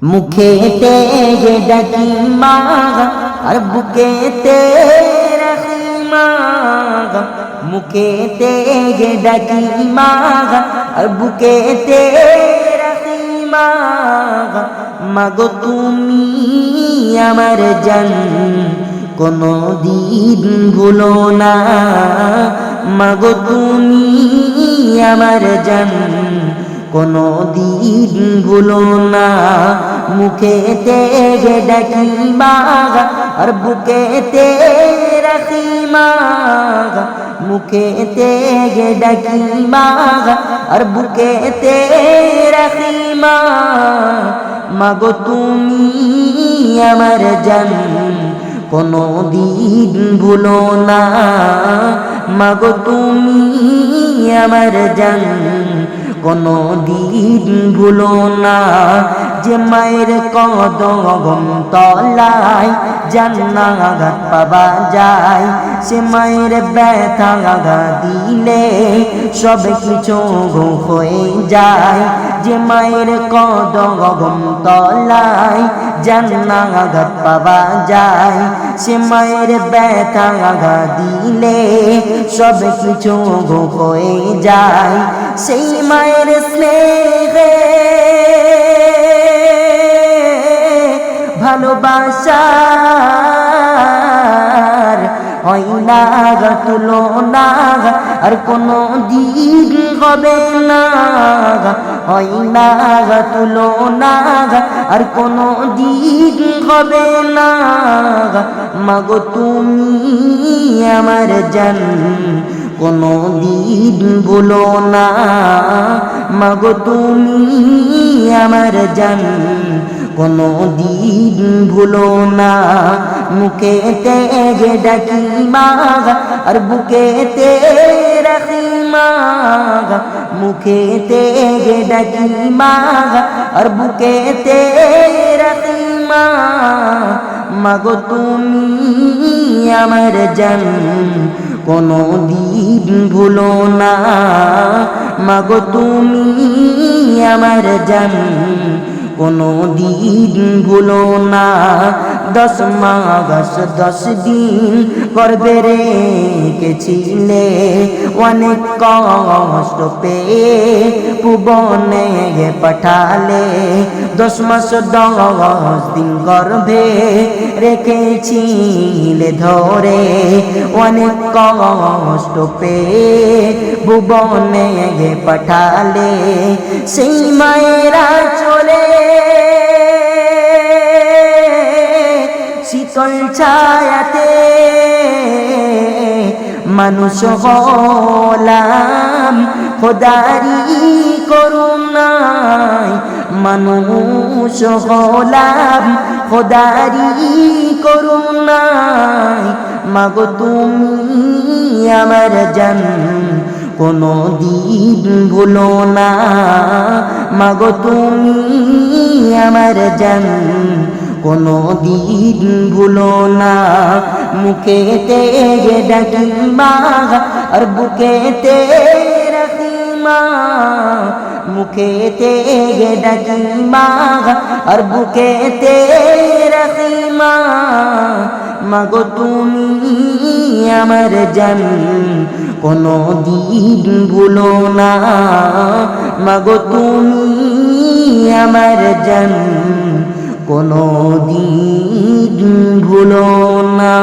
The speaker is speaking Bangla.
মুখেতে ডাকি মা আর বুকেতে রাখি মা, মুখেতে ডাকি মা আর বুকেতে রাখি মা। মাগো তুমি আমার জান, কোনো দিন ভুলো না। মাগো তুমি আমার জান, কোনো দিন ভুলো না। মুখেতে ডাকি মা আর বুকেতে রাখি মা, মুখেতে ডাকি মা আর বুকেতে রাখি মা। মাগো তুমি আমার জান, কোনো দিন ভুলো না। মাগো তুমি আমার জান, কোনো দিন ভুলো না। যে মায়ের কদম তলায় জান্নাত পাওয়া যায়, সে মায়ের ব্যথা দিলে সব কিছু হয়ে যায়। যে মায়ের কদম তলায় জান্নাত পাওয়া যায়, সে মায়ের ব্যথা দিলে সব কিছু হয়ে যায়। সেই মায়ের স্নেহে ভালোবাসার হয় না তুলনা, আর কোনো দিন হবে না। হয় না তুলনা, আর কোনো দিন হবে না। মাগো তুমি আমার জান, কোনো দিন ভুলো না। মাগো তুমি আমার জান, কোনো দিন ভুলো না। মুখেতে ডাকি মা আর বুকেতে রাখি মা, মুখেতে ডাকি মা আর বুকেতে রাখি মা। মাগো তুমি আমার জান, কোনো দিন ভুলো না। মাগো তুমি আমার জান, কোনো দিন ভুলো না। 10 মাস 10 দিন গর্ভে রেখেছিলে, অনেক কষ্ট পেয়ে ভুবনে পাঠালে। 10 মাস 10 দিন গর্ভে রেখেছিলে ধরে, অনেক কষ্ট পেয়ে ভুবনে পাঠালে। সেই মায়েরা চলে শীতল ছায়াতে মানুষ হলাম খোদারি করুণায়, মানুষ হলাম খোদারি করুণায়। মাগো তুমি আমার জান, কোনো দিন ভুলো না। মাগো তুমি আমার জান, কোনো দিন ভুলো না। মুখেতে ডাকি মা আর বুকেতে রাখি মা, মুখেতে ডাকি মা আর বুকেতে রাখি মা। মাগো তুমি আমার জান, কোনো দিন ভুলো না। মাগো তুমি আমার জান, কোনো দিন ভুলো না।